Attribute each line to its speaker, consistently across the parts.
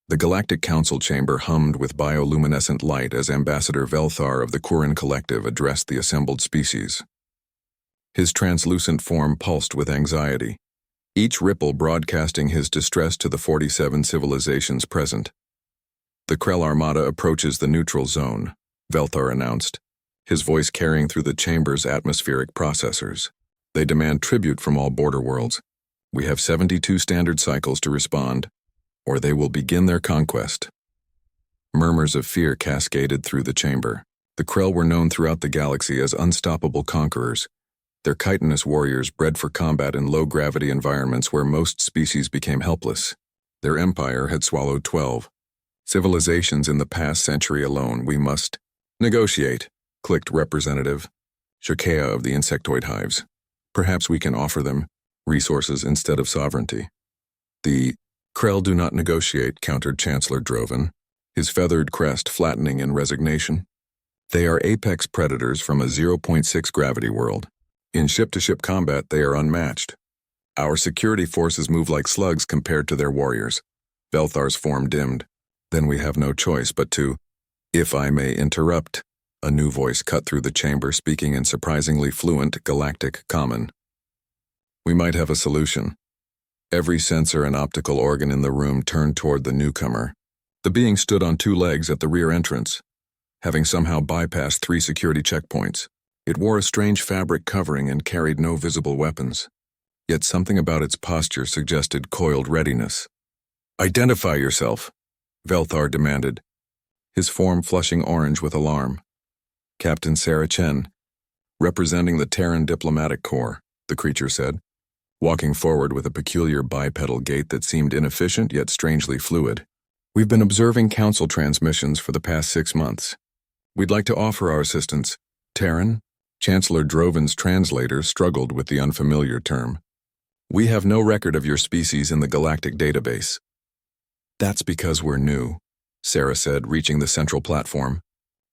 Speaker 1: The Galactic Council chamber hummed with bioluminescent light as Ambassador Velthar of the Kurin Collective addressed the assembled species. His translucent form pulsed with anxiety, each ripple broadcasting his distress to the 47 civilizations present. "The Krell Armada approaches the neutral zone," Velthar announced, his voice carrying through the chamber's atmospheric processors. "They demand tribute from all border worlds. We have 72 standard cycles to respond, or they will begin their conquest." Murmurs of fear cascaded through the chamber. The Krell were known throughout the galaxy as unstoppable conquerors, their chitinous warriors bred for combat in low-gravity environments where most species became helpless. Their empire had swallowed 12 civilizations in the past century alone. "We must negotiate," clicked Representative Shakea of the insectoid hives. "Perhaps we can offer them resources instead of sovereignty." "The Krell do not negotiate," countered Chancellor Droven, his feathered crest flattening in resignation. "They are apex predators from a 0.6 gravity world. In ship-to-ship combat, they are unmatched. Our security forces move like slugs compared to their warriors." Velthar's form dimmed. "Then we have no choice but to—" "If I may interrupt," a new voice cut through the chamber speaking in surprisingly fluent galactic common. "We might have a solution." Every sensor and optical organ in the room turned toward the newcomer. The being stood on 2 legs at the rear entrance, having somehow bypassed 3 security checkpoints. It wore a strange fabric covering and carried no visible weapons. Yet something about its posture suggested coiled readiness. "Identify yourself," Velthar demanded, his form flushing orange with alarm. "Captain Sarah Chen, representing the Terran Diplomatic Corps," the creature said, walking forward with a peculiar bipedal gait that seemed inefficient yet strangely fluid. "We've been observing Council transmissions for the past 6 months. We'd like to offer our assistance." "Terran?" Chancellor Droven's translator struggled with the unfamiliar term. "We have no record of your species in the galactic database." "That's because we're new," Sarah said, reaching the central platform.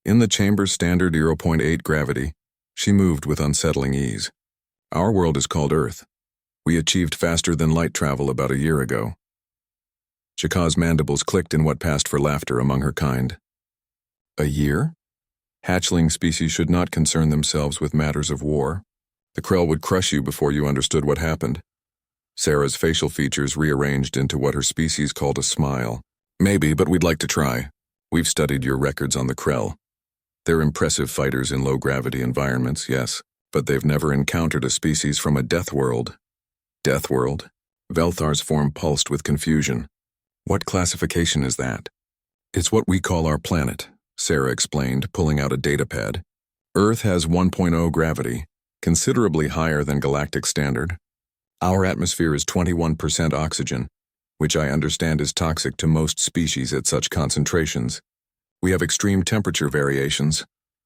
Speaker 1: In the chamber's standard 0.8 gravity, she moved with unsettling ease. "Our world is called Earth. We achieved faster-than-light travel about a year ago." Shaka's mandibles clicked in what passed for laughter among her kind. "A year? Hatchling species should not concern themselves with matters of war. The Krell would crush you before you understood what happened." Sarah's facial features rearranged into what her species called a smile. "Maybe, but we'd like to try. We've studied your records on the Krell. They're impressive fighters in low-gravity environments, yes, but they've never encountered a species from a death world." "Death world?" Velthar's form pulsed with confusion. "What classification is that?" "It's what we call our planet," Sarah explained, pulling out a datapad. "Earth has 1.0 gravity, considerably higher than galactic standard. Our atmosphere is 21% oxygen, which I understand is toxic to most species at such concentrations. We have extreme temperature variations,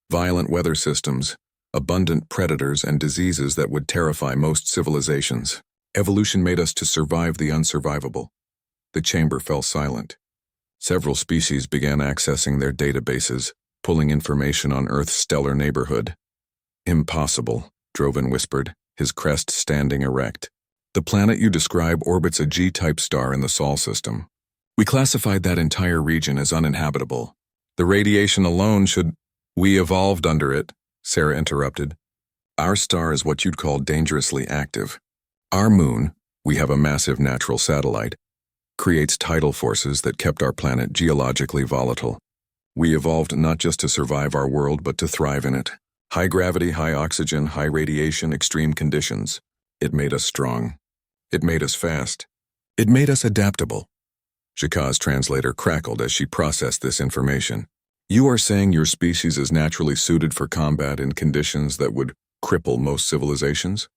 Speaker 1: violent weather systems, abundant predators and diseases that would terrify most civilizations. Evolution made us to survive the unsurvivable." The chamber fell silent. Several species began accessing their databases, pulling information on Earth's stellar neighborhood. "Impossible," Droven whispered, his crest standing erect. "The planet you describe orbits a G-type star in the Sol system. We classified that entire region as uninhabitable. The radiation alone should—" "We evolved under it," Sarah interrupted. "Our star is what you'd call dangerously active. Our moon, we have a massive natural satellite, creates tidal forces that kept our planet geologically volatile. We evolved not just to survive our world but to thrive in it. High gravity, high oxygen, high radiation, extreme conditions. It made us strong. It made us fast. It made us adaptable." Shaka's translator crackled as she processed this information. "You are saying your species is naturally suited for combat in conditions that would cripple most civilizations?"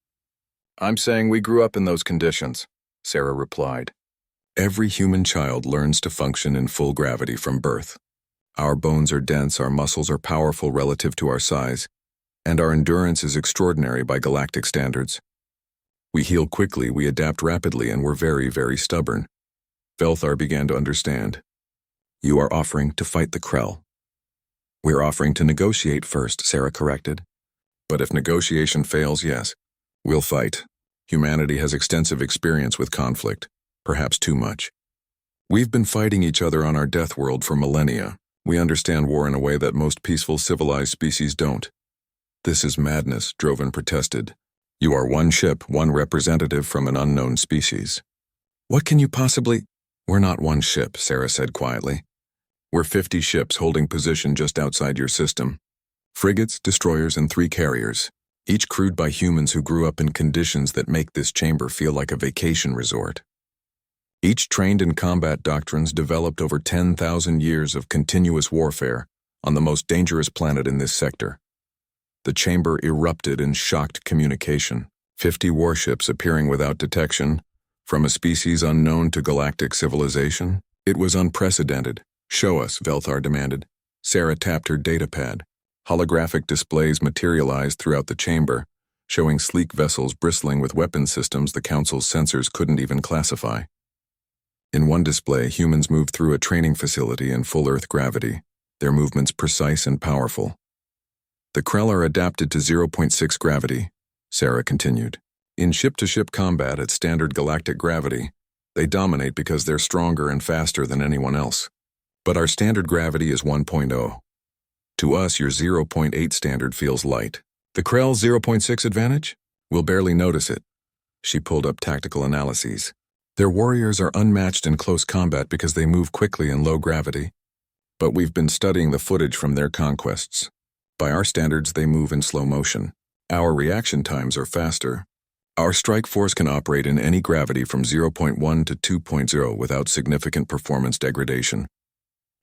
Speaker 1: "I'm saying we grew up in those conditions," Sarah replied. "Every human child learns to function in full gravity from birth. Our bones are dense, our muscles are powerful relative to our size, and our endurance is extraordinary by galactic standards. We heal quickly, we adapt rapidly, and we're very, very stubborn." Velthar began to understand. "You are offering to fight the Krell." "We're offering to negotiate first," Sarah corrected. "But if negotiation fails, yes, we'll fight. Humanity has extensive experience with conflict, perhaps too much." We've been fighting each other on our death world for millennia. We understand war in a way that most peaceful civilized species don't. This is madness, Droven protested. You are one ship, one representative from an unknown species. What can you possibly— We're not one ship, Sarah said quietly. We're 50 ships holding position just outside your system. Frigates, destroyers, and 3 carriers, each crewed by humans who grew up in conditions that make this chamber feel like a vacation resort. Each trained in combat doctrines developed over 10,000 years of continuous warfare on the most dangerous planet in this sector. The chamber erupted in shocked communication, 50 warships appearing without detection, from a species unknown to galactic civilization. It was unprecedented. Show us, Velthar demanded. Sarah tapped her datapad. Holographic displays materialized throughout the chamber, showing sleek vessels bristling with weapon systems the Council's sensors couldn't even classify. In one display, humans moved through a training facility in full Earth gravity, their movements precise and powerful. The Krell are adapted to 0.6 gravity, Sarah continued. In ship-to-ship combat at standard galactic gravity, they dominate because they're stronger and faster than anyone else. But our standard gravity is 1.0. To us, your 0.8 standard feels light. The Krell's 0.6 advantage? We'll barely notice it. She pulled up tactical analyses. Their warriors are unmatched in close combat because they move quickly in low gravity. But we've been studying the footage from their conquests. By our standards, they move in slow motion. Our reaction times are faster. Our strike force can operate in any gravity from 0.1 to 2.0 without significant performance degradation.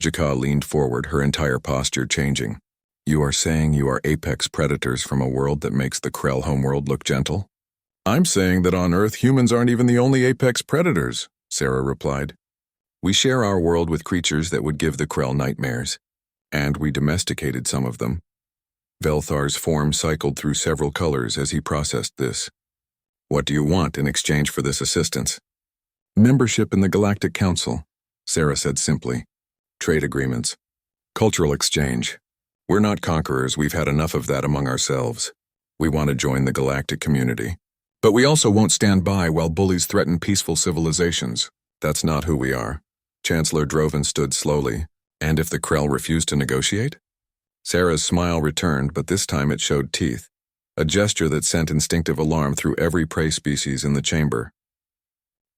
Speaker 1: Jakka leaned forward, her entire posture changing. You are saying you are apex predators from a world that makes the Krell homeworld look gentle? I'm saying that on Earth, humans aren't even the only apex predators, Sarah replied. We share our world with creatures that would give the Krell nightmares. And we domesticated some of them. Velthar's form cycled through several colors as he processed this. What do you want in exchange for this assistance? Membership in the Galactic Council, Sarah said simply. Trade agreements. Cultural exchange. We're not conquerors, we've had enough of that among ourselves. We want to join the galactic community. But we also won't stand by while bullies threaten peaceful civilizations. That's not who we are. Chancellor Droven stood slowly. And if the Krell refused to negotiate? Sarah's smile returned, but this time it showed teeth. A gesture that sent instinctive alarm through every prey species in the chamber.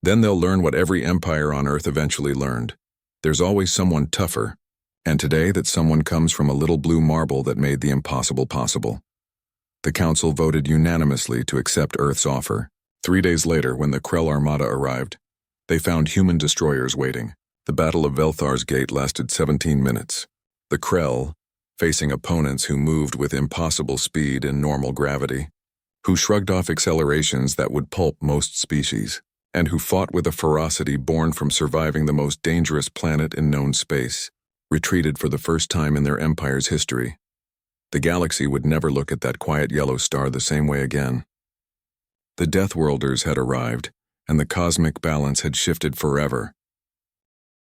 Speaker 1: Then they'll learn what every empire on Earth eventually learned. There's always someone tougher. And today that someone comes from a little blue marble that made the impossible possible. The Council voted unanimously to accept Earth's offer. 3 days later, when the Krell Armada arrived, they found human destroyers waiting. The Battle of Velthar's Gate lasted 17 minutes. The Krell, facing opponents who moved with impossible speed in normal gravity, who shrugged off accelerations that would pulp most species, and who fought with a ferocity born from surviving the most dangerous planet in known space, retreated for the first time in their empire's history. The galaxy would never look at that quiet yellow star the same way again. The Deathworlders had arrived, and the cosmic balance had shifted forever.